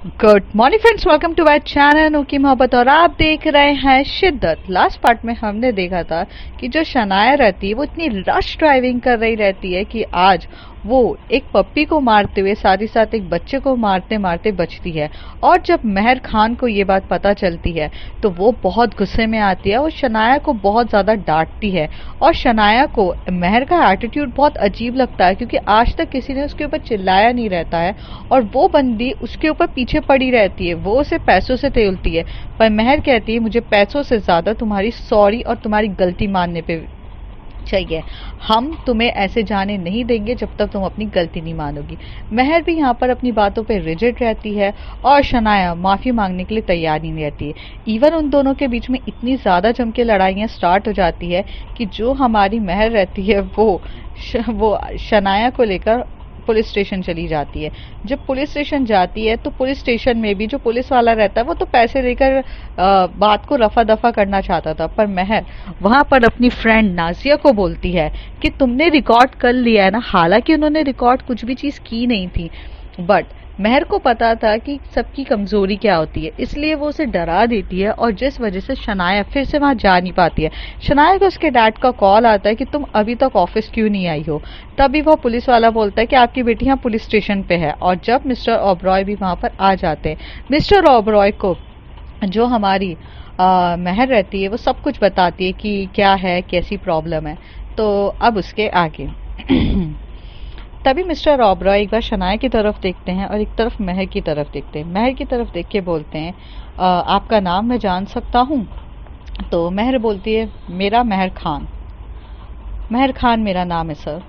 Good morning friends, welcome to my channel Nooki Mohabbat. और आप देख रहे हैं शिद्दत। लास्ट पार्ट में हमने देखा था कि जो शनाया रहती है वो इतनी रश ड्राइविंग कर रही रहती है कि आज वो एक पप्पी को मारते हुए साथ ही साथ एक बच्चे को मारते मारते बचती है। और जब मेहर खान को ये बात पता चलती है तो वो बहुत गुस्से में आती है और शनाया को बहुत ज़्यादा डांटती है। और शनाया को मेहर का एटीट्यूड बहुत अजीब लगता है क्योंकि आज तक किसी ने उसके ऊपर चिल्लाया नहीं रहता है और वो बंदी उसके ऊपर पीछे पड़ी रहती है। वो उसे पैसों से तेलती है, पर मेहर कहती है मुझे पैसों से ज़्यादा तुम्हारी सॉरी और तुम्हारी गलती मानने पे चाहिए। हम तुम्हें ऐसे जाने नहीं देंगे जब तक तुम अपनी गलती नहीं मानोगी। मेहर भी यहाँ पर अपनी बातों पे रिजिड रहती है और शनाया माफ़ी मांगने के लिए तैयार नहीं रहती है। इवन उन दोनों के बीच में इतनी ज़्यादा जम के लड़ाइयाँ स्टार्ट हो जाती है कि जो हमारी मेहर रहती है वो शनाया को लेकर पुलिस स्टेशन चली जाती है। जब पुलिस स्टेशन जाती है तो पुलिस स्टेशन में भी जो पुलिस वाला रहता है वो तो पैसे देकर बात को रफा दफा करना चाहता था, पर मेहर वहां पर अपनी फ्रेंड नाजिया को बोलती है कि तुमने रिकॉर्ड कर लिया है ना। हालांकि उन्होंने रिकॉर्ड कुछ भी चीज़ की नहीं थी, बट मेहर को पता था कि सबकी कमजोरी क्या होती है, इसलिए वो उसे डरा देती है और जिस वजह से शनाया फिर से वहां जा नहीं पाती है। शनाया को उसके डैड का कॉल आता है कि तुम अभी तक ऑफिस क्यों नहीं आई हो। तभी वो पुलिस वाला बोलता है कि आपकी बेटी यहाँ पुलिस स्टेशन पे है। और जब मिस्टर ओबरॉय भी वहां पर आ जाते हैं, मिस्टर ओबरॉय को जो हमारी मेहर रहती है वो सब कुछ बताती है कि क्या है, कैसी प्रॉब्लम है। तो अब उसके आगे तभी मिस्टर ओबरॉय एक बार शनाया की तरफ देखते हैं और एक तरफ मेहर की तरफ देखते हैं। मेहर की तरफ देख के बोलते हैं आपका नाम मैं जान सकता हूँ। तो मेहर बोलती है मेरा मेहर खान। मेहर खान मेरा नाम है सर,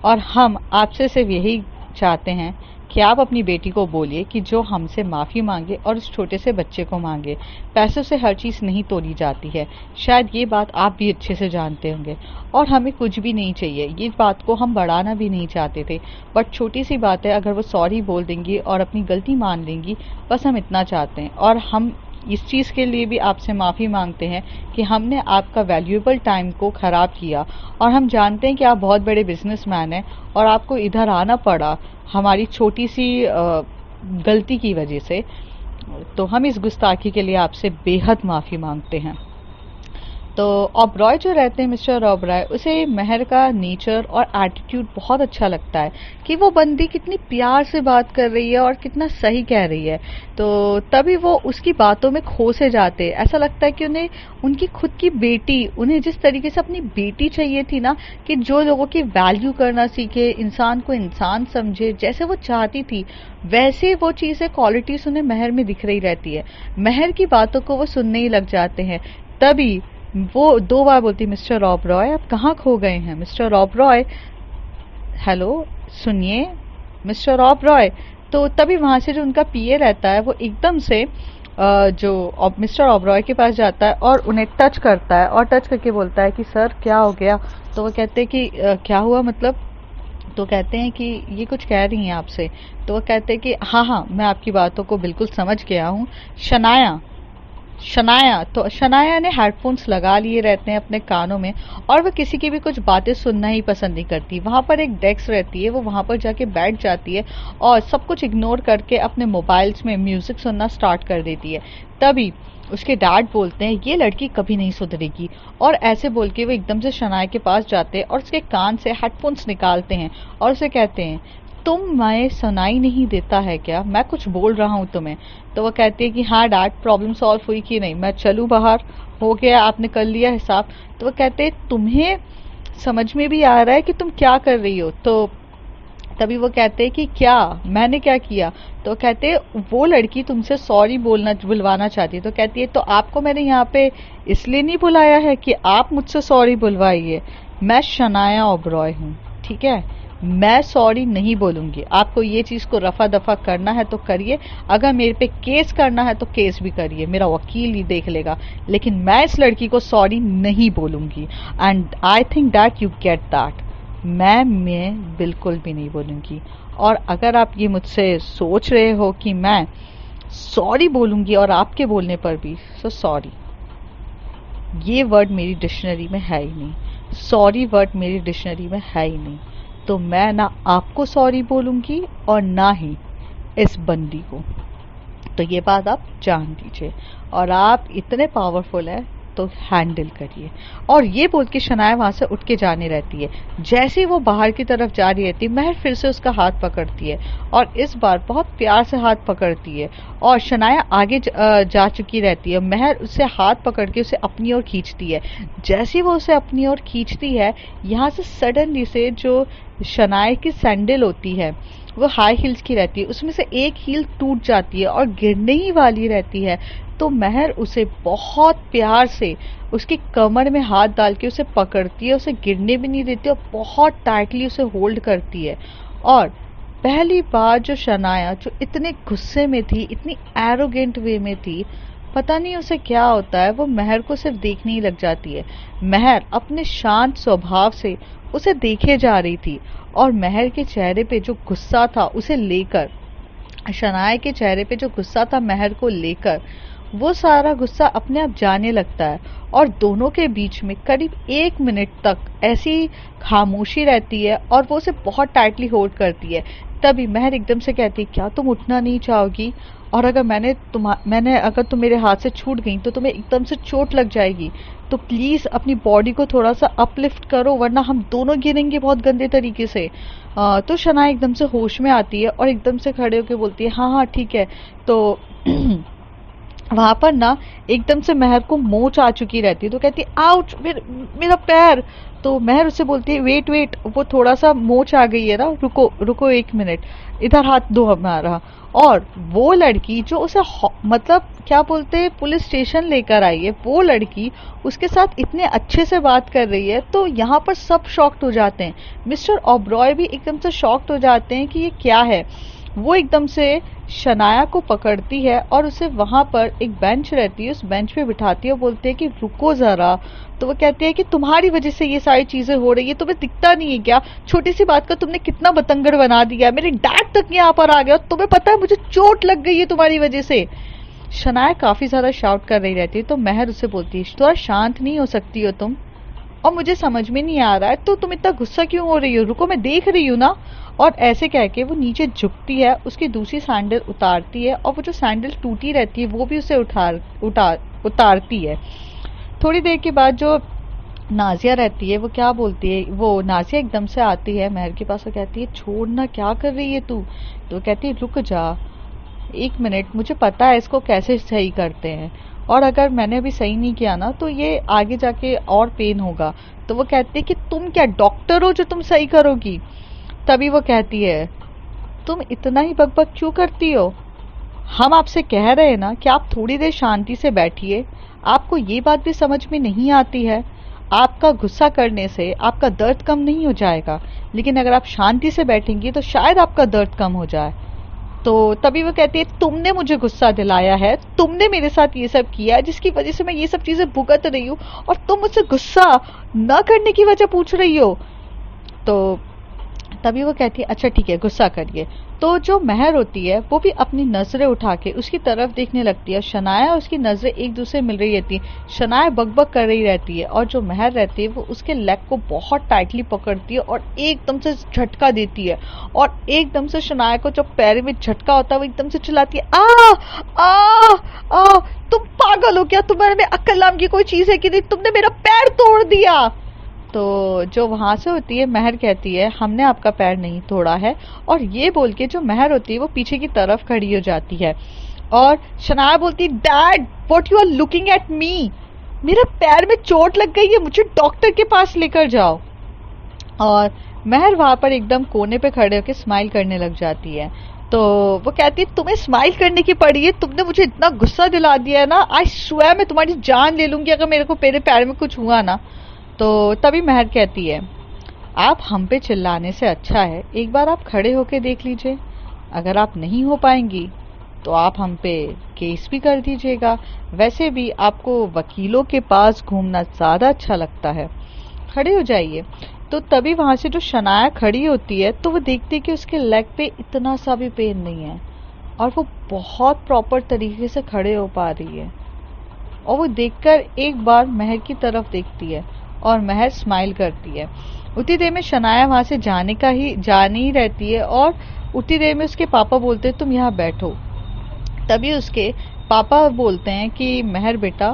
और हम आपसे सिर्फ यही चाहते हैं कि आप अपनी बेटी को बोलिए कि जो हमसे माफ़ी मांगे और उस छोटे से बच्चे को मांगे। पैसों से हर चीज़ नहीं तोड़ी जाती है, शायद ये बात आप भी अच्छे से जानते होंगे। और हमें कुछ भी नहीं चाहिए, ये बात को हम बढ़ाना भी नहीं चाहते थे, बट छोटी सी बात है, अगर वो सॉरी बोल देंगी और अपनी गलती मान लेंगी, बस हम इतना चाहते हैं। और हम इस चीज़ के लिए भी आपसे माफ़ी मांगते हैं कि हमने आपका वैल्यूएबल टाइम को ख़राब किया। और हम जानते हैं कि आप बहुत बड़े बिजनेसमैन हैं और आपको इधर आना पड़ा हमारी छोटी सी गलती की वजह से। तो हम इस गुस्ताखी के लिए आपसे बेहद माफ़ी मांगते हैं। तो ओबरॉय जो रहते हैं, मिस्टर ओबरॉय, उसे मेहर का नेचर और एटीट्यूड बहुत अच्छा लगता है कि वो बंदी कितनी प्यार से बात कर रही है और कितना सही कह रही है। तो तभी वो उसकी बातों में खो से जाते हैं। ऐसा लगता है कि उन्हें उनकी खुद की बेटी, उन्हें जिस तरीके से अपनी बेटी चाहिए थी ना, कि जो लोगों की वैल्यू करना सीखे, इंसान को इंसान समझे, जैसे वो चाहती थी वैसे वो चीज़ें, क्वालिटीज उन्हें मेहर में दिख रही रहती है। मेहर की बातों को वो सुनने ही लग जाते हैं। तभी वो दो बार बोलती मिस्टर ओबरॉय आप कहाँ खो गए हैं। मिस्टर ओबरॉय, हेलो सुनिए मिस्टर ओबरॉय। तो तभी वहां से जो उनका पीए रहता है वो एकदम से जो मिस्टर ओबरॉय के पास जाता है और उन्हें टच करता है और टच करके बोलता है कि सर क्या हो गया। तो वो कहते हैं कि क्या हुआ मतलब। तो कहते हैं कि ये कुछ कह रही हैं आपसे। तो वो कहते हैं कि हाँ हाँ मैं आपकी बातों को बिल्कुल समझ गया हूँ। शनाया शनाया तो शनाया ने हेडफोन्स लगा लिए रहते हैं अपने कानों में और वह किसी की भी कुछ बातें सुनना ही पसंद नहीं करती। वहाँ पर एक डेस्क रहती है, वो वहाँ पर जाके बैठ जाती है और सब कुछ इग्नोर करके अपने मोबाइल्स में म्यूज़िक सुनना स्टार्ट कर देती है। तभी उसके डैड बोलते हैं ये लड़की कभी नहीं सुधरेगी, और ऐसे बोल के वो एकदम से शनाया के पास जाते हैं और उसके कान से हेडफोन्स निकालते हैं और उसे कहते हैं मैं सुनाई नहीं देता है क्या, मैं कुछ बोल रहा हूँ तुम्हें। तो वो कहती है कि हाँ डैड प्रॉब्लम सॉल्व हुई कि नहीं, मैं चलूँ बाहर, हो गया आपने कर लिया हिसाब। तो वो कहते हैं तुम्हें समझ में भी आ रहा है कि तुम क्या कर रही हो। तो तभी वो कहते हैं कि क्या मैंने क्या किया। तो कहते हैं वो लड़की तुमसे सॉरी बुलवाना चाहती है। तो कहती है तो आपको मैंने यहाँ पे इसलिए नहीं बुलाया है कि आप मुझसे सॉरी बुलवाइए। मैं शनाया ओबरॉय हूँ, ठीक है, मैं सॉरी नहीं बोलूंगी। आपको ये चीज़ को रफा दफा करना है तो करिए, अगर मेरे पे केस करना है तो केस भी करिए, मेरा वकील ही देख लेगा, लेकिन मैं इस लड़की को सॉरी नहीं बोलूंगी। And I think that you get that. मैं बिल्कुल भी नहीं बोलूंगी। और अगर आप ये मुझसे सोच रहे हो कि मैं सॉरी बोलूंगी और आपके बोलने पर भी, सो सॉरी, ये वर्ड मेरी डिक्शनरी में है ही नहीं। सॉरी वर्ड मेरी डिक्शनरी में है ही नहीं। तो मैं ना आपको सॉरी बोलूंगी और ना ही इस बंदी को। तो ये बात आप जान लीजिए, और आप इतने पावरफुल हैं तो हैंडल करिए। और ये बोल के शनाया वहां से उठ के जाने रहती है। जैसे ही वो बाहर की तरफ जा रही रहती है, महर फिर से उसका हाथ पकड़ती है और इस बार बहुत प्यार से हाथ पकड़ती है। और शनाया आगे जा चुकी रहती है। महर उससे हाथ पकड़ के उसे अपनी ओर खींचती है। जैसे ही वो उसे अपनी ओर खींचती है, यहाँ से सडनली से जो शनाया की सैंडल होती है वो हाई हील्स की रहती है, उसमें से एक हील टूट जाती है और गिरने ही वाली रहती है। तो महर उसे बहुत प्यार से उसकी कमर में हाथ डाल के उसे पकड़ती है, उसे गिरने भी नहीं देती और बहुत टाइटली उसे होल्ड करती है। और पहली बार जो शनाया जो इतने गुस्से में थी, इतनी एरोगेंट वे में थी, पता नहीं उसे क्या होता है, वो महर को सिर्फ देखने ही लग जाती है। महर अपने शांत स्वभाव से उसे देखे जा रही थी और महर के चेहरे पे जो गुस्सा था उसे लेकर, शनाया के चेहरे पे जो गुस्सा था महर को लेकर, वो सारा गुस्सा अपने आप जाने लगता है। और दोनों के बीच में करीब 1 मिनट तक ऐसी खामोशी रहती है और वो उसे बहुत टाइटली होल्ड करती है। तभी महर एकदम से कहती है, क्या तुम उठना नहीं चाहोगी? और अगर अगर तुम मेरे हाथ से छूट गई तो तुम्हें एकदम से चोट लग जाएगी, तो प्लीज अपनी बॉडी को थोड़ा सा अपलिफ्ट करो, वरना हम दोनों गिरेंगे बहुत गंदे तरीके से। तो शनाया एकदम से होश में आती है और एकदम से खड़े होकर बोलती है, हाँ हाँ ठीक है। तो वहां पर ना एकदम से महर को मोच आ चुकी रहती है, तो कहती है, आउच, मेरा पैर। तो महर उससे बोलती है, वेट वेट, वो थोड़ा सा मोच आ गई है ना, रुको रुको 1 मिनट, इधर हाथ दो हमारा। और वो लड़की जो उसे मतलब क्या बोलते हैं, पुलिस स्टेशन लेकर आई है, वो लड़की उसके साथ इतने अच्छे से बात कर रही है। तो यहाँ पर सब शॉक्ड हो जाते हैं। मिस्टर ओबरॉय भी एकदम से शॉक्ड हो जाते हैं कि ये क्या है। वो एकदम से शनाया को पकड़ती है और उसे वहां पर एक बेंच रहती है, उस बेंच पे बिठाती है और बोलती है कि रुको जरा। तो वो कहती है कि तुम्हारी वजह से ये सारी चीजें हो रही है, तुम्हें दिखता नहीं है क्या? छोटी सी बात का तुमने कितना बतंगड़ बना दिया, मेरे डैड तक यहाँ पर आ गया, तुम्हें पता है मुझे चोट लग गई है तुम्हारी वजह से। शनाया काफी ज्यादा शाउट कर रही रहती है। तो महर उससे बोलती है, थोड़ा शांत नहीं हो सकती हो तुम? और मुझे समझ में नहीं आ रहा है तो तुम इतना गुस्सा क्यों हो रही हो, रुको मैं देख रही हूँ ना। और ऐसे कह के वो नीचे झुकती है, उसकी दूसरी सैंडल उतारती है और वो जो सैंडल टूटी रहती है वो भी उसे उतारती है। थोड़ी देर के बाद जो नाजिया रहती है वो क्या बोलती है, वो नाजिया एकदम से आती है महर के पास और कहती है, छोड़ना, क्या कर रही है तू? तो कहती है, रुक जा 1 मिनट, मुझे पता है इसको कैसे सही करते हैं, और अगर मैंने अभी सही नहीं किया ना तो ये आगे जाके और पेन होगा। तो वो कहती है कि तुम क्या डॉक्टर हो जो तुम सही करोगी? तभी वो कहती है, तुम इतना ही बकबक क्यों करती हो? हम आपसे कह रहे हैं ना कि आप थोड़ी देर शांति से बैठिए। आपको ये बात भी समझ में नहीं आती है? आपका गुस्सा करने से आपका दर्द कम नहीं हो जाएगा, लेकिन अगर आप शांति से बैठेंगी तो शायद आपका दर्द कम हो जाए। तो तभी वो कहती है, तुमने मुझे गुस्सा दिलाया है, तुमने मेरे साथ ये सब किया जिसकी वजह से मैं ये सब चीजें भुगत रही हूँ, और तुम मुझसे गुस्सा न करने की वजह पूछ रही हो। तो तभी वो कहती है, अच्छा ठीक है गुस्सा करिए। तो जो महर होती है वो भी अपनी नजरें उठा के उसकी तरफ देखने लगती है। शनाया और उसकी नजरें एक दूसरे मिल रही रहती है। शनाया बकबक कर रही रहती है और जो महर रहती है वो उसके लेग को बहुत टाइटली पकड़ती है और एकदम से झटका देती है। और एकदम से शनाया को जब पैर में झटका होता है वो एकदम से चिल्लाती है, आ आ आ, तुम पागल हो क्या? तुम्हारे में अक्ल नाम की कोई चीज है कि नहीं? तुमने मेरा पैर तोड़ दिया। तो जो वहां से होती है महर कहती है, हमने आपका पैर नहीं तोड़ा है। और ये बोल के जो महर होती है वो पीछे की तरफ खड़ी हो जाती है और शनाया बोलती है, dad what you are looking at me, मेरे पैर में चोट लग गई है, मुझे डॉक्टर के पास लेकर जाओ। और महर वहां पर एकदम कोने पे खड़े होकर स्माइल करने लग जाती है। तो वो कहती है, तुम्हें स्माइल करने की पड़ी है, तुमने मुझे इतना गुस्सा दिला दिया है ना, आज स्वयं मैं तुम्हारी जान ले लूंगी अगर मेरे पैर में कुछ हुआ ना। तो तभी महर कहती है, आप हम पे चिल्लाने से अच्छा है एक बार आप खड़े होके देख लीजिए, अगर आप नहीं हो पाएंगी तो आप हम पे केस भी कर दीजिएगा, वैसे भी आपको वकीलों के पास घूमना ज्यादा अच्छा लगता है, खड़े हो जाइए। तो तभी वहां से जो शनाया खड़ी होती है तो वो देखती है कि उसके लेग पे इतना सा भी पेन नहीं है और वो बहुत प्रॉपर तरीके से खड़े हो पा रही है। और वो देखकर एक बार महर की तरफ देखती है और महर स्माइल करती है। उतनी देर में शनाया वहां से जानी ही रहती है और उतनी देर में उसके पापा बोलते हैं, तुम यहाँ बैठो। तभी उसके पापा बोलते हैं कि मेहर बेटा,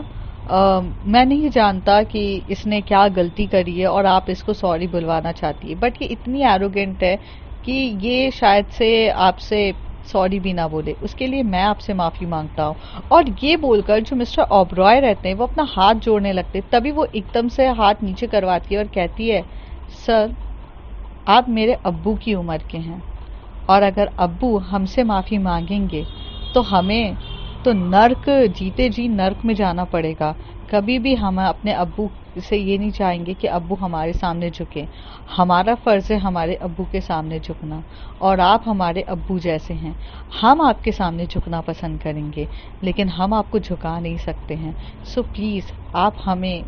मैं नहीं जानता कि इसने क्या गलती करी है और आप इसको सॉरी बुलवाना चाहती है, बट ये इतनी एरोगेंट है कि ये शायद से आपसे सॉरी भी ना बोले, उसके लिए मैं आपसे माफ़ी मांगता हूँ। और ये बोलकर जो मिस्टर ओबरॉय रहते हैं वो अपना हाथ जोड़ने लगते, तभी वो एकदम से हाथ नीचे करवाती है और कहती है, सर आप मेरे अब्बू की उम्र के हैं और अगर अब्बू हमसे माफ़ी मांगेंगे तो हमें तो नर्क, जीते जी नर्क में जाना पड़ेगा। कभी भी हम अपने अब्बू से ये नहीं चाहेंगे कि अब्बू हमारे सामने झुकें। हमारा फ़र्ज़ है हमारे अब्बू के सामने झुकना, और आप हमारे अब्बू जैसे हैं। हम आपके सामने झुकना पसंद करेंगे लेकिन हम आपको झुका नहीं सकते हैं। सो प्लीज़ आप हमें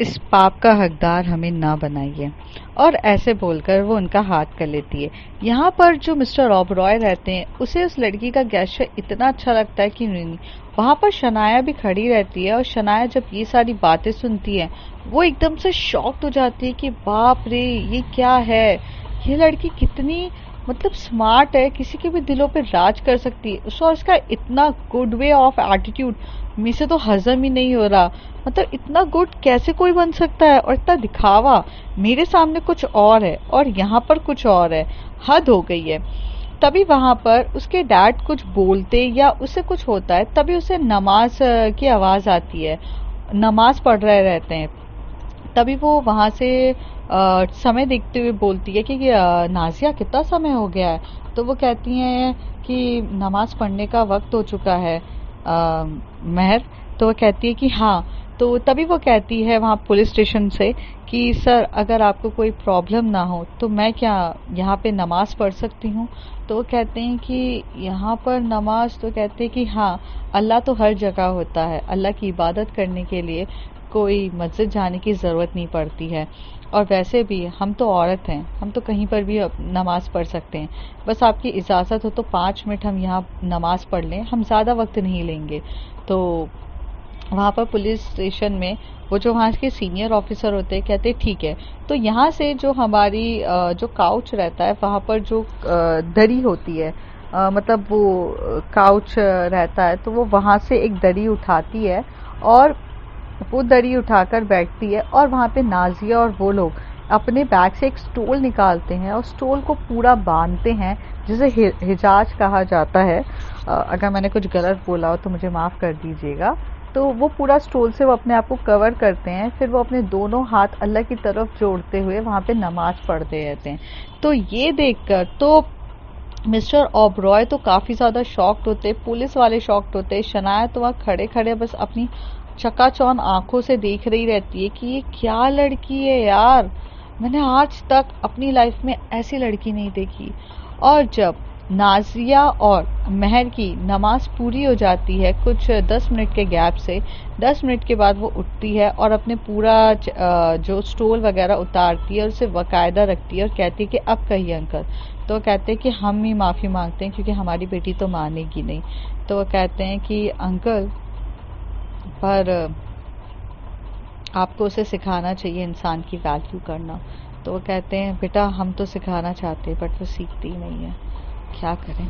इस पाप का हकदार हमें ना बनाइए। और ऐसे बोलकर वो उनका हाथ कर लेती है। यहाँ पर जो मिस्टर ओबरॉय रहते हैं उसे उस लड़की का गेस्चर इतना अच्छा लगता है कि नहीं। वहाँ पर शनाया भी खड़ी रहती है और शनाया जब ये सारी बातें सुनती है वो एकदम से शॉक्ड हो जाती है कि बाप रे, ये क्या है, ये लड़की कितनी मतलब स्मार्ट है, किसी के भी दिलों पे राज कर सकती है। और इसका इतना गुड वे ऑफ एटीट्यूड मेरे से तो हजम ही नहीं हो रहा। मतलब इतना गुड कैसे कोई बन सकता है, और इतना दिखावा, मेरे सामने कुछ और है और यहाँ पर कुछ और है, हद हो गई है। तभी वहाँ पर उसके डैड कुछ बोलते या उसे कुछ होता है, तभी उसे नमाज की आवाज़ आती है, नमाज पढ़ रहे रहते हैं। तभी वो वहाँ से समय देखते हुए बोलती है कि नाजिया कितना समय हो गया है। तो वो कहती हैं कि नमाज पढ़ने का वक्त हो चुका है मेहर। तो वो कहती है कि हाँ। तो तभी वो कहती है वहाँ पुलिस स्टेशन से कि सर अगर आपको कोई प्रॉब्लम ना हो तो मैं क्या यहाँ पे नमाज़ पढ़ सकती हूँ। तो वो कहते हैं कि यहाँ पर नमाज, तो कहते हैं कि हाँ, अल्लाह तो हर जगह होता है, अल्लाह की इबादत करने के लिए कोई मस्जिद जाने की ज़रूरत नहीं पड़ती है, और वैसे भी हम तो औरत हैं, हम तो कहीं पर भी नमाज़ पढ़ सकते हैं। बस आपकी इजाज़त हो तो 5 मिनट हम यहाँ नमाज़ पढ़ लें, हम ज़्यादा वक्त नहीं लेंगे। तो वहाँ पर पुलिस स्टेशन में वो जो वहाँ के सीनियर ऑफिसर होते हैं कहते ठीक है। तो यहाँ से जो हमारी जो काउच रहता है वहाँ पर जो दरी होती है, मतलब वो काउच रहता है, तो वो वहाँ से एक दरी उठाती है और वो दरी उठाकर बैठती है, और वहाँ पे नाजिया और वो लोग अपने बैग से एक स्टोल निकालते हैं और स्टोल को पूरा बांधते हैं, जिसे हिजाज कहा जाता है। अगर मैंने कुछ गलत बोला हो तो मुझे माफ़ कर दीजिएगा। तो वो पूरा स्टोल से वो अपने आप को कवर करते हैं, फिर वो अपने दोनों हाथ अल्लाह की तरफ जोड़ते हुए वहाँ पे नमाज पढ़ते रहते हैं। तो ये देखकर तो मिस्टर ओबरॉय तो काफ़ी ज़्यादा शॉक्ड होते, पुलिस वाले शॉक्ड होते, शनाया तो वहाँ खड़े खड़े बस अपनी चकाचौंध आंखों से देख रही रहती है कि ये क्या लड़की है यार, मैंने आज तक अपनी लाइफ में ऐसी लड़की नहीं देखी। और जब नाजिया और मेहर की नमाज पूरी हो जाती है कुछ 10 मिनट के गैप से, 10 मिनट के बाद वो उठती है और अपने पूरा जो स्टोल वगैरह उतारती है और उसे बाकायदा रखती है और कहती है कि अब कहिए अंकल। तो वो कहते हैं कि हम ही माफ़ी मांगते हैं क्योंकि हमारी बेटी तो मानेगी नहीं। तो वो कहते हैं कि अंकल, पर आपको उसे सिखाना चाहिए इंसान की वैल्यू करना। तो वो कहते हैं बेटा हम तो सिखाना चाहते हैं बट वो सीखती ही नहीं है, क्या करें।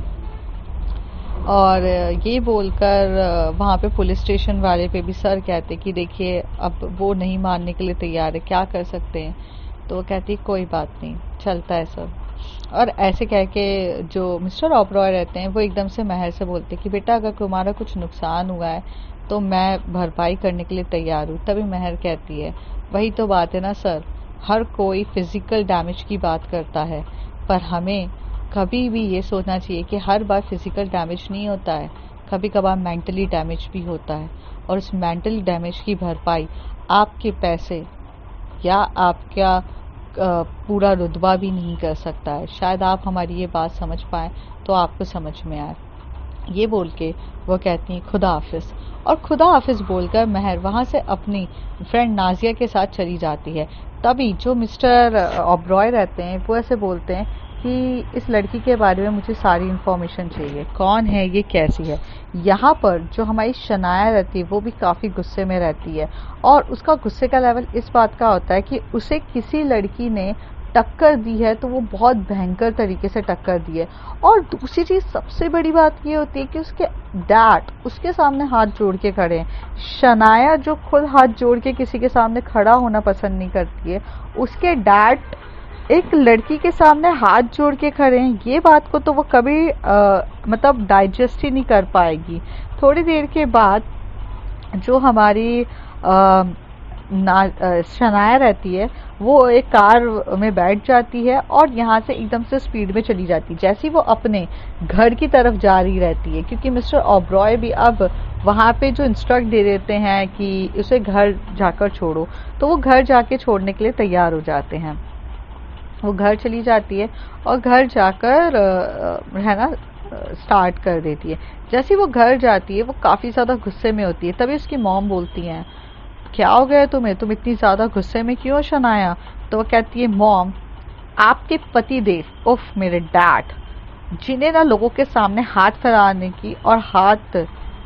और ये बोलकर वहाँ पे पुलिस स्टेशन वाले पे भी सर कहते कि देखिए अब वो नहीं मानने के लिए तैयार है, क्या कर सकते हैं। तो वो कहती कोई बात नहीं, चलता है सब। और ऐसे कह के जो मिस्टर ओबरॉय रहते हैं वो एकदम से मेहर से बोलते कि बेटा अगर तुम्हारा कुछ नुकसान हुआ है तो मैं भरपाई करने के लिए तैयार हूँ। तभी मेहर कहती है वही तो बात है ना सर, हर कोई फिज़िकल डैमेज की बात करता है, पर हमें कभी भी ये सोचना चाहिए कि हर बार फिज़िकल डैमेज नहीं होता है, कभी कभार मेंटली डैमेज भी होता है, और उस मेंटल डैमेज की भरपाई आपके पैसे या आपका पूरा रुतबा भी नहीं कर सकता है। शायद आप हमारी ये बात समझ पाएँ तो आपको समझ में आए। ये बोल के वो कहती हैं खुदा हाफिज़, और खुदा हाफिज़ बोलकर मेहर वहाँ से अपनी फ्रेंड नाजिया के साथ चली जाती है। तभी जो मिस्टर ओबरॉय रहते हैं वो ऐसे बोलते हैं कि इस लड़की के बारे में मुझे सारी इन्फॉर्मेशन चाहिए, कौन है ये, कैसी है। यहाँ पर जो हमारी शनाया रहती है वो भी काफ़ी गुस्से में रहती है, और उसका गुस्से का लेवल इस बात का होता है कि उसे किसी लड़की ने टक्कर दी है तो वो बहुत भयंकर तरीके से टक्कर दी है। और दूसरी चीज़ सबसे बड़ी बात ये होती है कि उसके डैड उसके सामने हाथ जोड़ के खड़े हैं। शनाया जो खुद हाथ जोड़ के किसी के सामने खड़ा होना पसंद नहीं करती है, उसके डैड एक लड़की के सामने हाथ जोड़ के खड़े हैं। ये बात को तो वो कभी मतलब डाइजेस्ट ही नहीं कर पाएगी। थोड़ी देर के बाद जो हमारी शनाया रहती है वो एक कार में बैठ जाती है और यहाँ से एकदम से स्पीड में चली जाती है। जैसे ही वो अपने घर की तरफ जा रही रहती है, क्योंकि मिस्टर ओबरॉय भी अब वहाँ पे जो इंस्ट्रक्ट दे देते हैं कि उसे घर जाकर छोड़ो, तो वो घर जाके छोड़ने के लिए तैयार हो जाते हैं। वो घर चली जाती है और घर जाकर रहना स्टार्ट कर देती है। जैसे वो घर जाती है वो काफ़ी ज़्यादा गुस्से में होती है। तभी उसकी मॉम बोलती हैं, क्या हो गया तुम्हें, तुम इतनी ज़्यादा गुस्से में क्यों शनाया? तो वो कहती है, मॉम आपके पति देव उफ मेरे डैड, जिन्हें ना लोगों के सामने हाथ फैलाने की और हाथ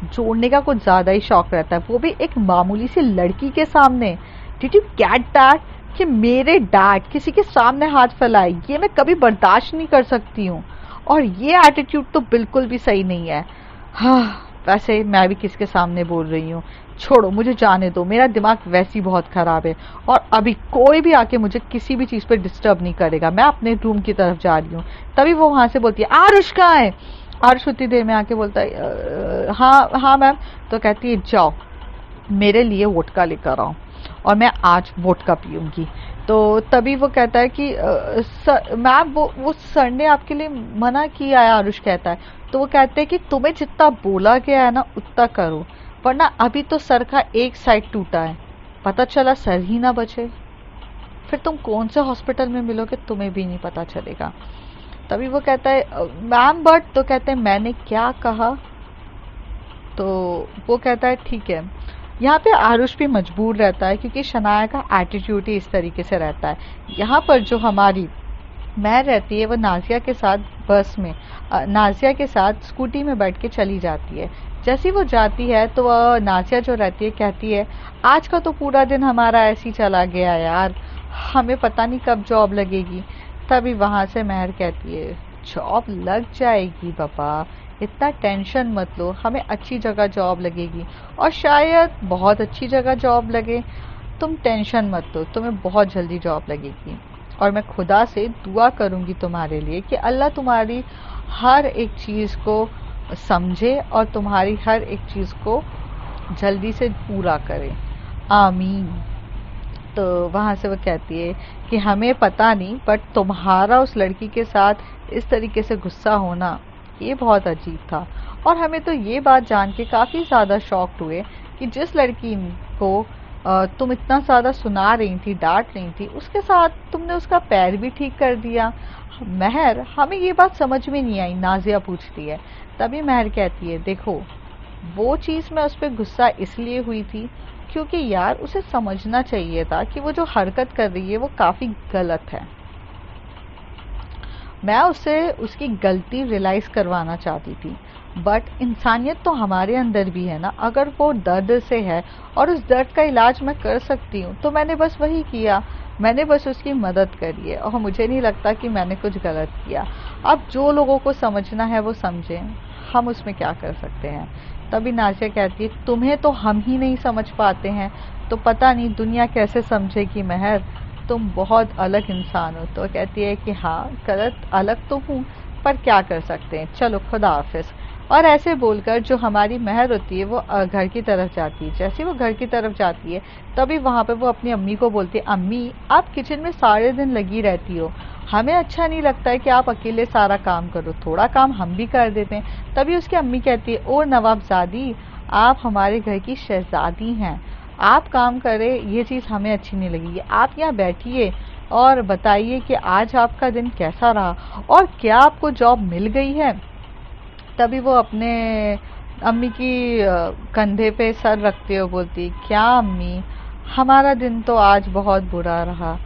जोड़ने का कुछ ज़्यादा ही शौक रहता है, वो भी एक मामूली सी लड़की के सामने। Did you get that? कि मेरे डैड किसी के सामने हाथ फैलाए, ये मैं कभी बर्दाश्त नहीं कर सकती हूँ। और ये एटीट्यूड तो बिल्कुल भी सही नहीं है। हाँ, वैसे मैं भी किसके सामने बोल रही हूँ, छोड़ो मुझे जाने दो, मेरा दिमाग वैसे ही बहुत ख़राब है और अभी कोई भी आके मुझे किसी भी चीज़ पर डिस्टर्ब नहीं करेगा, मैं अपने रूम की तरफ जा रही हूँ। तभी वो वहाँ से बोलती है, आरुष कहाँ है? आरुष उतनी देर में आके बोलता है, हाँ हाँ मैम। तो कहती है, जाओ मेरे लिए वोडका लेकर आओ और मैं आज वोडका पीऊँगी। तो तभी वो कहता है कि मैम वो सर ने आपके लिए मना किया है, आरुष कहता है। तो वो कहते हैं कि तुम्हें जितना बोला गया है ना उतना करो, वरना अभी तो सर का एक साइड टूटा है, पता चला सर ही ना बचे, फिर तुम कौन से हॉस्पिटल में मिलोगे तुम्हें भी नहीं पता चलेगा। तभी वो कहता है, मैम बट, तो कहते हैं मैंने क्या कहा? तो वो कहता है ठीक है। यहाँ पे आरुष भी मजबूर रहता है क्योंकि शनाया का एटीट्यूड ही इस तरीके से रहता है। यहाँ पर जो हमारी मैं रहती है वो नाजिया के साथ बस में नाजिया के साथ स्कूटी में बैठ के चली जाती है। जैसी वो जाती है तो वह नाजिया जो रहती है कहती है, आज का तो पूरा दिन हमारा ऐसे ही चला गया यार, हमें पता नहीं कब जॉब लगेगी। तभी वहाँ से महर कहती है, जॉब लग जाएगी पापा, इतना टेंशन मत लो, हमें अच्छी जगह जॉब लगेगी और शायद बहुत अच्छी जगह जॉब लगे, तुम टेंशन मत लो, तुम्हें बहुत जल्दी जॉब लगेगी। और मैं खुदा से दुआ करूँगी तुम्हारे लिए कि अल्लाह तुम्हारी हर एक चीज़ को समझे और तुम्हारी हर एक चीज़ को जल्दी से पूरा करे, आमीन। तो वहाँ से वो कहती है कि हमें पता नहीं, बट तुम्हारा उस लड़की के साथ इस तरीके से गुस्सा होना ये बहुत अजीब था। और हमें तो ये बात जान के काफ़ी ज़्यादा शॉक्ड हुए कि जिस लड़की को तुम इतना ज़्यादा सुना रही थी, डांट रही थी, उसके साथ तुमने उसका पैर भी ठीक कर दिया। महर, हमें ये बात समझ में नहीं आई, नाजिया पूछती है। तभी महर कहती है, देखो वो चीज़ मैं उस पर गुस्सा इसलिए हुई थी क्योंकि यार उसे समझना चाहिए था कि वो जो हरकत कर रही है वो काफ़ी गलत है। मैं उसे उसकी गलती रियलाइज़ करवाना चाहती थी, बट इंसानियत तो हमारे अंदर भी है ना। अगर वो दर्द से है और उस दर्द का इलाज मैं कर सकती हूँ तो मैंने बस वही किया, मैंने बस उसकी मदद करी है और मुझे नहीं लगता कि मैंने कुछ गलत किया। अब जो लोगों को समझना है वो समझें, हम उसमें क्या कर सकते हैं। तभी नाजिया कहती है, तुम्हें तो हम ही नहीं समझ पाते हैं तो पता नहीं दुनिया कैसे समझेगी महर, तुम बहुत अलग इंसान हो। तो कहती है कि हाँ गलत अलग तो हूँ पर क्या कर सकते हैं, चलो खुदा हाफिज़। और ऐसे बोलकर जो हमारी महर होती है वो घर की तरफ जाती है। जैसे वो घर की तरफ जाती है तभी वहाँ पे वो अपनी अम्मी को बोलती है, अम्मी आप किचन में सारे दिन लगी रहती हो, हमें अच्छा नहीं लगता है कि आप अकेले सारा काम करो, थोड़ा काम हम भी कर देते हैं। तभी उसकी अम्मी कहती है, ओ नवाबजादी, आप हमारे घर की शहजादी हैं, आप काम करें, ये चीज़ हमें अच्छी नहीं लगेगी। आप यहाँ बैठिए और बताइए कि आज आपका दिन कैसा रहा और क्या आपको जॉब मिल गई है। तभी वो अपने अम्मी की कंधे पे सर रखते हुए बोलती, क्या अम्मी, हमारा दिन तो आज बहुत बुरा रहा,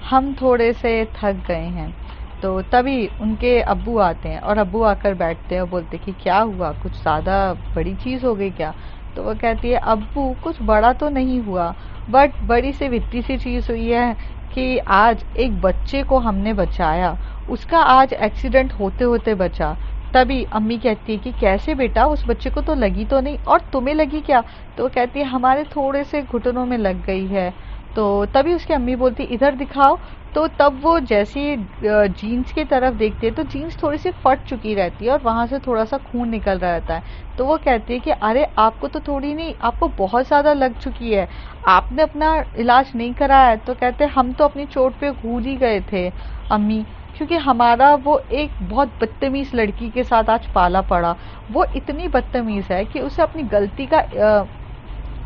हम थोड़े से थक गए हैं। तो तभी उनके अब्बू आते हैं और अब्बू आकर बैठते हैं और बोलते कि क्या हुआ, कुछ ज़्यादा बड़ी चीज़ हो गई क्या? तो वो कहती है, अब्बू कुछ बड़ा तो नहीं हुआ, बट बड़ी से वित्ती सी चीज़ हुई है कि आज एक बच्चे को हमने बचाया, उसका आज एक्सीडेंट होते होते बचा। तभी अम्मी कहती है कि कैसे बेटा, उस बच्चे को तो लगी तो नहीं, और तुम्हें लगी क्या? तो वो कहती है हमारे थोड़े से घुटनों में लग गई है। तो तभी उसकी अम्मी बोलती इधर दिखाओ। तो तब वो जैसी जीन्स की तरफ देखती है तो जीन्स थोड़ी सी फट चुकी रहती है और वहाँ से थोड़ा सा खून निकल रहा रहता है। तो वो कहती है कि अरे आपको तो थोड़ी नहीं, आपको बहुत ज़्यादा लग चुकी है, आपने अपना इलाज नहीं कराया। तो कहते हैं हम तो अपनी चोट पे भूल ही गए थे अम्मी, क्योंकि हमारा वो एक बहुत बदतमीज़ लड़की के साथ आज पाला पड़ा। वो इतनी बदतमीज़ है कि उसे अपनी गलती का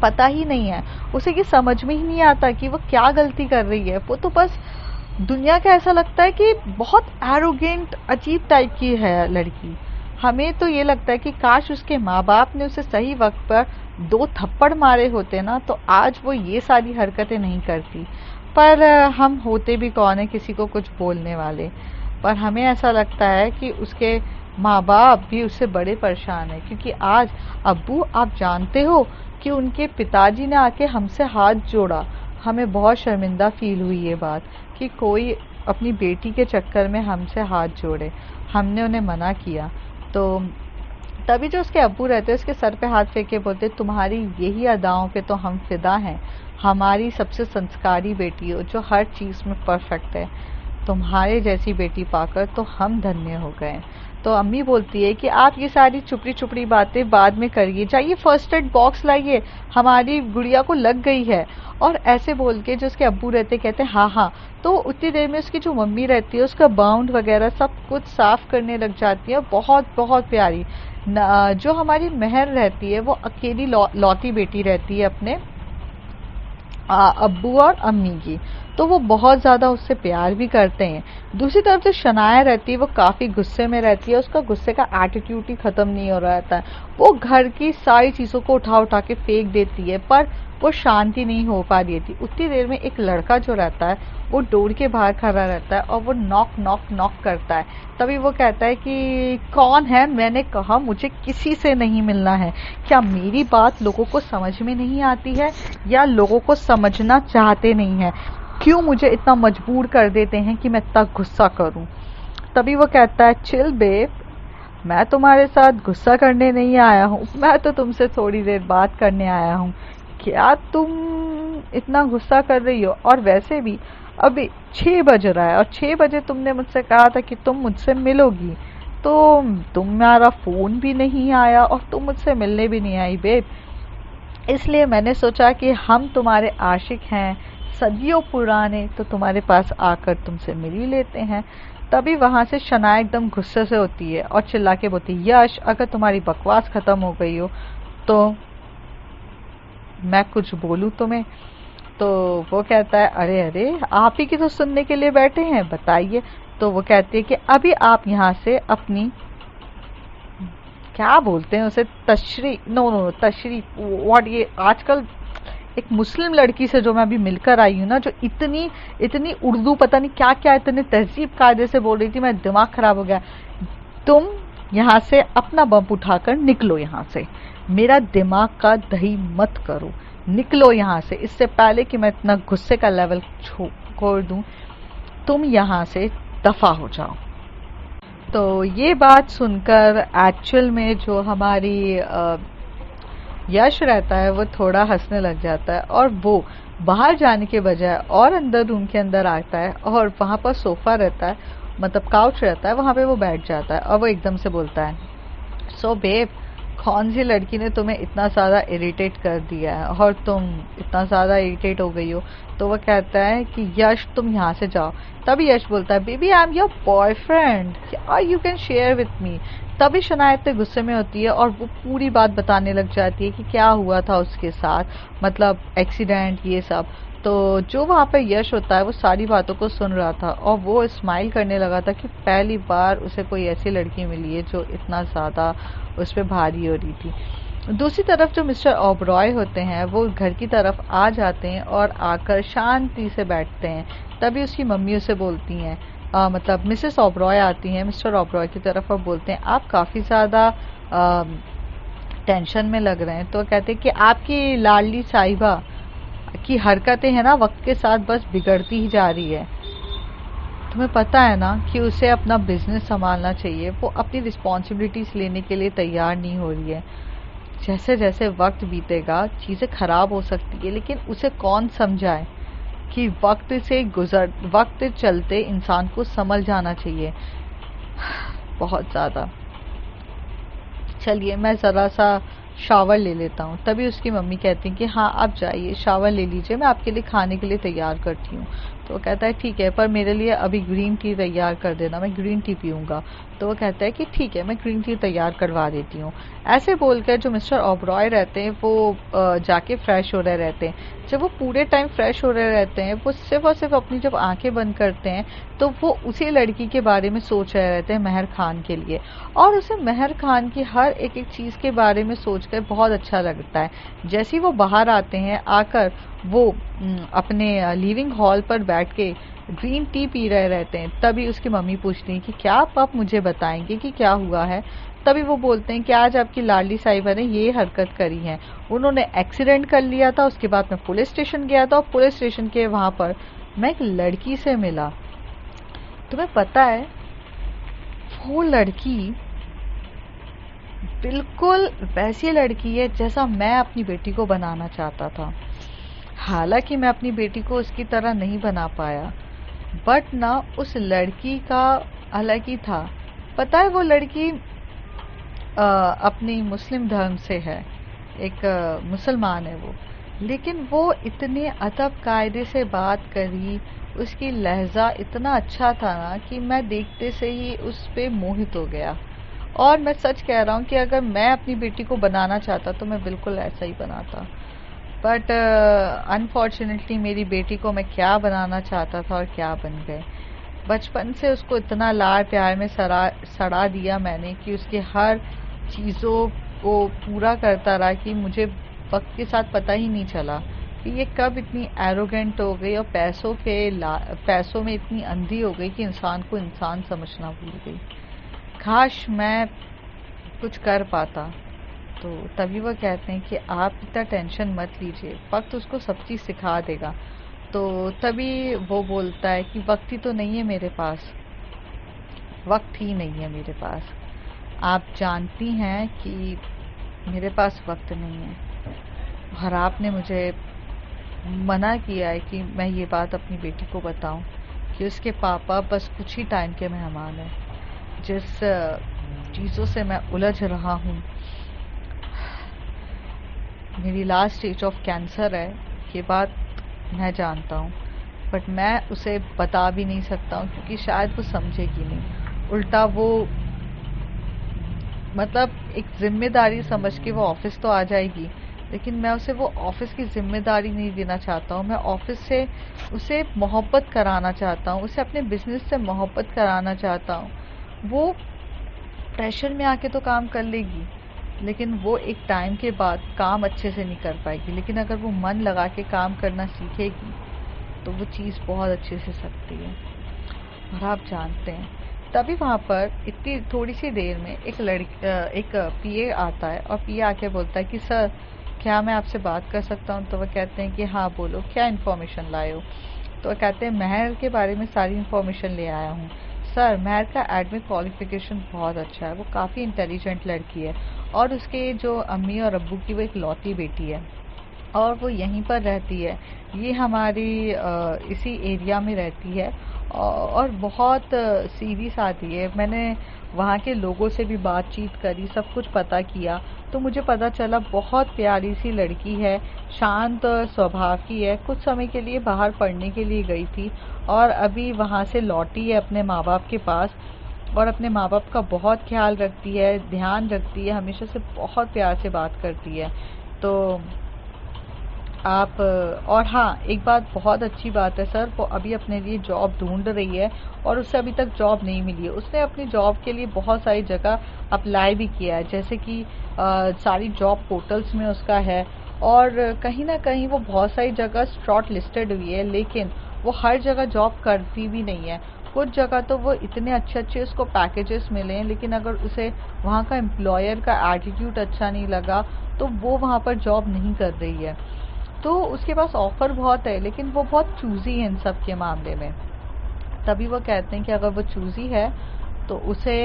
पता ही नहीं है, उसे ये समझ में ही नहीं आता कि वो क्या गलती कर रही है। वो तो बस दुनिया का ऐसा लगता है कि बहुत एरोगेंट अजीब टाइप की है लड़की। हमें तो ये लगता है कि काश उसके माँ बाप ने उसे सही वक्त पर 2 थप्पड़ मारे होते ना, तो आज वो ये सारी हरकतें नहीं करती। पर हम होते भी कौन है किसी को कुछ बोलने वाले। पर हमें ऐसा लगता है कि उसके माँ बाप भी उससे बड़े परेशान हैं, क्योंकि आज अब्बू आप जानते हो कि उनके पिताजी ने आके हमसे हाथ जोड़ा। हमें बहुत शर्मिंदा फील हुई ये बात कि कोई अपनी बेटी के चक्कर में हमसे हाथ जोड़े। हमने उन्हें मना किया। तो तभी जो उसके अब्बू रहते हैं उसके सर पे हाथ फेंक के बोलते तुम्हारी यही अदाओं पे तो हम फिदा हैं, हमारी सबसे संस्कारी बेटी हो जो हर चीज़ में परफेक्ट है, तुम्हारे जैसी बेटी पाकर तो हम धन्य हो गए। तो अम्मी बोलती है कि आप ये सारी चुपड़ी चुपड़ी बातें बाद में करिए, जाइए फर्स्ट एड बॉक्स लाइए, हमारी गुड़िया को लग गई है। और ऐसे बोल के जो उसके अब्बू रहते कहते हैं हाँ हाँ। तो उतनी देर में उसकी जो मम्मी रहती है उसका बाउंड वगैरह सब कुछ साफ करने लग जाती है। बहुत बहुत प्यारी जो हमारी मेहर रहती है वो अकेली लौती बेटी रहती है अपने अब्बू और अम्मी की, तो वो बहुत ज़्यादा उससे प्यार भी करते हैं। दूसरी तरफ जो शनाया रहती है वो काफ़ी गुस्से में रहती है, उसका गुस्से का एटीट्यूड ही ख़त्म नहीं हो रहा था। वो घर की सारी चीज़ों को उठा उठा के फेंक देती है, पर वो शांति नहीं हो पा रही थी। उतनी देर में एक लड़का जो रहता है वो डोर के बाहर खड़ा रहता है और वो नॉक नॉक नॉक करता है। तभी वो कहता है कि कौन है? मैंने कहा मुझे किसी से नहीं मिलना है। क्या मेरी बात लोगों को समझ में नहीं आती है या लोगों को समझना चाहते नहीं है? क्यों मुझे इतना मजबूर कर देते हैं कि मैं इतना गुस्सा करूं? तभी वो कहता है चिल बेब, मैं तुम्हारे साथ गुस्सा करने नहीं आया हूँ, मैं तो तुमसे थोड़ी देर बात करने आया हूँ। क्या तुम इतना गुस्सा कर रही हो? और वैसे भी अभी 6 बज रहा है और 6 बजे तुमने मुझसे कहा था कि तुम मुझसे मिलोगी, तो तुम्हारा फ़ोन भी नहीं आया और तुम मुझसे मिलने भी नहीं आई बेब। इसलिए मैंने सोचा कि हम तुम्हारे आशिक हैं सदियों पुराने, तो तुम्हारे पास आकर तुमसे मिल ही लेते हैं। तभी वहाँ से शनाया एकदम गुस्से से होती है और चिल्ला के बोलती यश, अगर तुम्हारी बकवास ख़त्म हो गई हो तो मैं कुछ बोलूँ तुम्हें? तो वो कहता है अरे अरे आप ही की तो सुनने के लिए बैठे हैं, बताइए। तो वो कहती है कि अभी आप यहाँ से अपनी क्या बोलते हैं उसे, तशरी नो नो तशरी व्हाट, ये आजकल एक मुस्लिम लड़की से जो मैं अभी मिलकर आई हूँ ना, जो इतनी इतनी उर्दू पता नहीं क्या क्या इतने तहजीब कायदे से बोल रही थी, मेरा दिमाग खराब हो गया। तुम यहाँ से अपना बम उठाकर निकलो, यहाँ से मेरा दिमाग का दही मत करो, निकलो यहाँ से, इससे पहले कि मैं इतना गुस्से का लेवल छोड़ दूँ। तुम यहाँ से दफा हो जाओ। तो ये बात सुनकर एक्चुअल में जो हमारी यश रहता है वो थोड़ा हंसने लग जाता है और वो बाहर जाने के बजाय और अंदर रूम के अंदर आता है और वहाँ पर सोफ़ा रहता है, मतलब काउच रहता है, वहाँ पे वो बैठ जाता है और वो एकदम से बोलता है सो बेब, कौन सी लड़की ने तुम्हें इतना ज़्यादा इरिटेट कर दिया है और तुम इतना ज़्यादा इरिटेट हो गई हो? तो वो कहता है कि यश तुम यहाँ से जाओ। तभी यश बोलता है baby I am your boyfriend, you can share with me. तभी शनाया इतने गुस्से में होती है और वो पूरी बात बताने लग जाती है कि क्या हुआ था उसके साथ, मतलब एक्सीडेंट ये सब। तो जो वहाँ पे यश होता है वो सारी बातों को सुन रहा था और वो स्माइल करने lगा था कि पहली बार उसे कोई ऐसी लड़की मिली है जो इतना ज़्यादा उस पर भारी हो रही थी। दूसरी तरफ जो मिस्टर ओबरॉय होते हैं वो घर की तरफ आ जाते हैं और आकर शांति से बैठते हैं। तभी उसकी मम्मी उसे बोलती हैं, मतलब मिसेस ओबरॉय आती हैं मिस्टर ओबरॉय की तरफ और बोलते हैं आप काफ़ी ज़्यादा टेंशन में लग रहे हैं। तो कहते हैं कि आपकी लाडली साहिबा की हरकतें हैं ना वक्त के साथ बस बिगड़ती ही जा रही है। तुम्हें पता है ना कि उसे अपना बिजनेस संभालना चाहिए, वो अपनी रिस्पॉन्सिबिलिटीज लेने के लिए तैयार नहीं हो रही है। जैसे जैसे वक्त बीतेगा चीज़ें खराब हो सकती है, लेकिन उसे कौन समझाए कि वक्त चलते इंसान को संभल जाना चाहिए। बहुत ज़्यादा। चलिए मैं ज़रा सा शावर ले लेता हूँ। तभी उसकी मम्मी कहती हैं कि हाँ आप जाइए शावर ले लीजिए, मैं आपके लिए खाने के लिए तैयार करती हूँ। तो वो कहता है ठीक है, पर मेरे लिए अभी ग्रीन टी तैयार कर देना, मैं ग्रीन टी पीऊँगा। तो वो कहता है कि ठीक है, मैं ग्रीन टी तैयार करवा देती हूँ। ऐसे बोलकर जो मिस्टर ओबरॉय रहते हैं वो जाके फ्रेश हो रहे रहते हैं। जब वो पूरे टाइम फ्रेश हो रहे रहते हैं, वो सिर्फ और सिर्फ अपनी जब आंखें बंद करते हैं तो वो उसी लड़की के बारे में सोच रहे रहते हैं, महर खान के लिए। और उसे महर खान की हर एक एक चीज़ के बारे में सोचकर बहुत अच्छा लगता है। जैसे ही वो बाहर आते हैं, आकर वो अपने लिविंग हॉल पर बैठ के ग्रीन टी पी रहे रहते हैं। तभी उसकी मम्मी पूछती हैं कि क्या आप मुझे बताएंगे कि क्या हुआ है। तभी वो बोलते हैं कि आज आपकी लाडली साहिबा ने ये हरकत करी है। उन्होंने एक्सीडेंट कर लिया था, उसके बाद मैं पुलिस स्टेशन गया था और पुलिस स्टेशन के वहाँ पर मैं एक लड़की से मिला। तुम्हें पता है वो लड़की बिल्कुल वैसी लड़की है जैसा मैं अपनी बेटी को बनाना चाहता था। हालांकि मैं अपनी बेटी को उसकी तरह नहीं बना पाया, बट ना उस लड़की का अलग ही था। पता है वो लड़की अपनी मुस्लिम धर्म से है, एक मुसलमान है वो, लेकिन वो इतने अदब कायदे से बात करी, उसकी लहजा इतना अच्छा था ना कि मैं देखते से ही उस पे मोहित हो गया। और मैं सच कह रहा हूँ कि अगर मैं अपनी बेटी को बनाना चाहता तो मैं बिल्कुल ऐसा ही बनाता। बट अनफॉर्चुनेटली मेरी बेटी को मैं क्या बनाना चाहता था और क्या बन गए। बचपन से उसको इतना लाड प्यार में सड़ा दिया मैंने कि उसके हर चीज़ों को पूरा करता रहा कि मुझे वक्त के साथ पता ही नहीं चला कि ये कब इतनी एरोगेंट हो गई और पैसों में इतनी अंधी हो गई कि इंसान को इंसान समझना भूल गई। काश मैं कुछ कर पाता। तो तभी वो कहते हैं कि आप इतना टेंशन मत लीजिए, वक्त उसको सब चीज़ सिखा देगा। तो तभी वो बोलता है कि वक्त ही तो नहीं है मेरे पास, वक्त ही नहीं है मेरे पास। आप जानती हैं कि मेरे पास वक्त नहीं है और आपने मुझे मना किया है कि मैं ये बात अपनी बेटी को बताऊं कि उसके पापा बस कुछ ही टाइम के मेहमान हैं। जिस चीज़ों से मैं उलझ रहा हूँ, मेरी लास्ट स्टेज ऑफ कैंसर है, ये बात मैं जानता हूँ, बट मैं उसे बता भी नहीं सकता हूँ क्योंकि शायद वो समझेगी नहीं। उल्टा वो मतलब एक जिम्मेदारी समझ के वो ऑफिस तो आ जाएगी, लेकिन मैं उसे वो ऑफिस की जिम्मेदारी नहीं देना चाहता हूँ। मैं ऑफिस से उसे मोहब्बत कराना चाहता हूँ, उसे अपने बिजनेस से मोहब्बत कराना चाहता हूँ। वो प्रेशर में आके तो काम कर लेगी, लेकिन वो एक टाइम के बाद काम अच्छे से नहीं कर पाएगी। लेकिन अगर वो मन लगा के काम करना सीखेगी तो वो चीज़ बहुत अच्छे से सकती है। और आप जानते हैं तभी वहाँ पर इतनी थोड़ी सी देर में एक पीए आता है और पीए आके बोलता है कि सर क्या मैं आपसे बात कर सकता हूँ। तो वह कहते हैं कि हाँ बोलो, क्या इन्फॉर्मेशन लाए हो। तो वह कहते हैं महर के बारे में सारी इन्फॉर्मेशन ले आया हूँ। सर महर का एडमिट क्वालिफिकेशन बहुत अच्छा है, वो काफ़ी इंटेलिजेंट लड़की है और उसके जो अम्मी और अब्बू की वो एक लौती बेटी है और वो यहीं पर रहती है। ये हमारी इसी एरिया में रहती है और बहुत सीरियस आती है। मैंने वहाँ के लोगों से भी बातचीत करी, सब कुछ पता किया, तो मुझे पता चला बहुत प्यारी सी लड़की है, शांत स्वभाव की है। कुछ समय के लिए बाहर पढ़ने के लिए गई थी और अभी वहाँ से लौटी है अपने माँ बाप के पास और अपने माँ बाप का बहुत ख्याल रखती है, ध्यान रखती है, हमेशा से बहुत प्यार से बात करती है। तो आप और हाँ, एक बात बहुत अच्छी बात है सर, वो अभी अपने लिए जॉब ढूंढ रही है और उसे अभी तक जॉब नहीं मिली है। उसने अपनी जॉब के लिए बहुत सारी जगह अप्लाई भी किया है, जैसे कि सारी जॉब पोर्टल्स में उसका है और कहीं ना कहीं वो बहुत सारी जगह शॉर्ट लिस्टेड हुई है, लेकिन वो हर जगह जॉब करती भी नहीं है। कुछ जगह तो वो इतने अच्छे अच्छे उसको पैकेजेस मिले हैं, लेकिन अगर उसे वहाँ का एम्प्लॉयर का एटीट्यूड अच्छा नहीं लगा तो वो वहाँ पर जॉब नहीं कर रही है। तो उसके पास ऑफर बहुत है, लेकिन वो बहुत चूजी है इन सब के मामले में। तभी वो कहते हैं कि अगर वो चूजी है तो उसे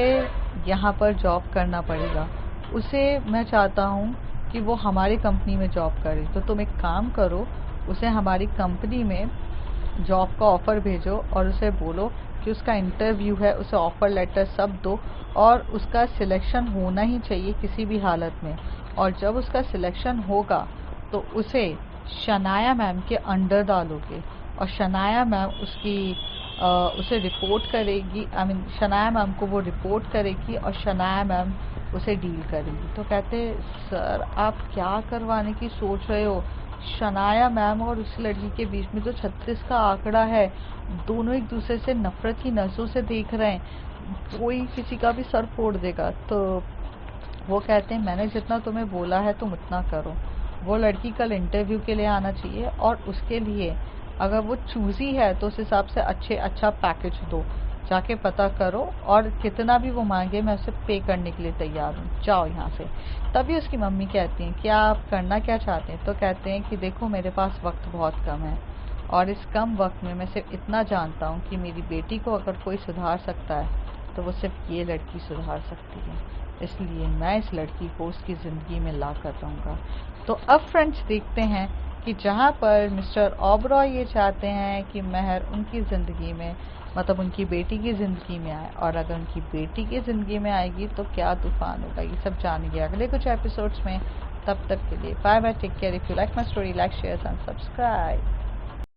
यहाँ पर जॉब करना पड़ेगा। उसे मैं चाहता हूँ कि वो हमारी कंपनी में जॉब करे, तो तुम एक काम करो, उसे हमारी कंपनी में जॉब का ऑफ़र भेजो और उसे बोलो कि उसका इंटरव्यू है, उसे ऑफ़र लेटर सब दो और उसका सिलेक्शन होना ही चाहिए किसी भी हालत में। और जब उसका सिलेक्शन होगा तो उसे शनाया मैम के अंडर डालोगे और शनाया मैम उसे रिपोर्ट करेगी, आई मीन शनाया मैम को वो रिपोर्ट करेगी और शनाया मैम उसे डील करेगी। तो कहते सर आप क्या करवाने की सोच रहे हो? शनाया मैम और उस लड़की के बीच में जो 36 का आंकड़ा है, दोनों एक दूसरे से नफरत की नजरों से देख रहे हैं, कोई किसी का भी सर फोड़ देगा। तो वो कहते हैं मैंने जितना तुम्हें बोला है तुम उतना करो। वो लड़की कल इंटरव्यू के लिए आना चाहिए और उसके लिए अगर वो चूजी है तो उस हिसाब से अच्छा पैकेज दो, जाके पता करो और कितना भी वो मांगे मैं उसे पे करने के लिए तैयार हूँ, जाओ यहाँ से। तभी उसकी मम्मी कहती हैं कि आप करना क्या चाहते हैं? तो कहते हैं कि देखो मेरे पास वक्त बहुत कम है और इस कम वक्त में मैं सिर्फ इतना जानता हूँ कि मेरी बेटी को अगर कोई सुधार सकता है तो वो सिर्फ ये लड़की सुधार सकती है, इसलिए मैं इस लड़की को उसकी ज़िंदगी में ला कर रहूँगा। तो अब फ्रेंड्स देखते हैं कि जहाँ पर मिस्टर ओबरॉय ये चाहते हैं कि मेहर उनकी ज़िंदगी में, मतलब उनकी बेटी की ज़िंदगी में आए, और अगर उनकी बेटी की ज़िंदगी में आएगी तो क्या तूफान होगा, ये सब जानेंगे अगले कुछ एपिसोड्स में। तब तक के लिए bye bye, take care. If you like my story, like share and subscribe.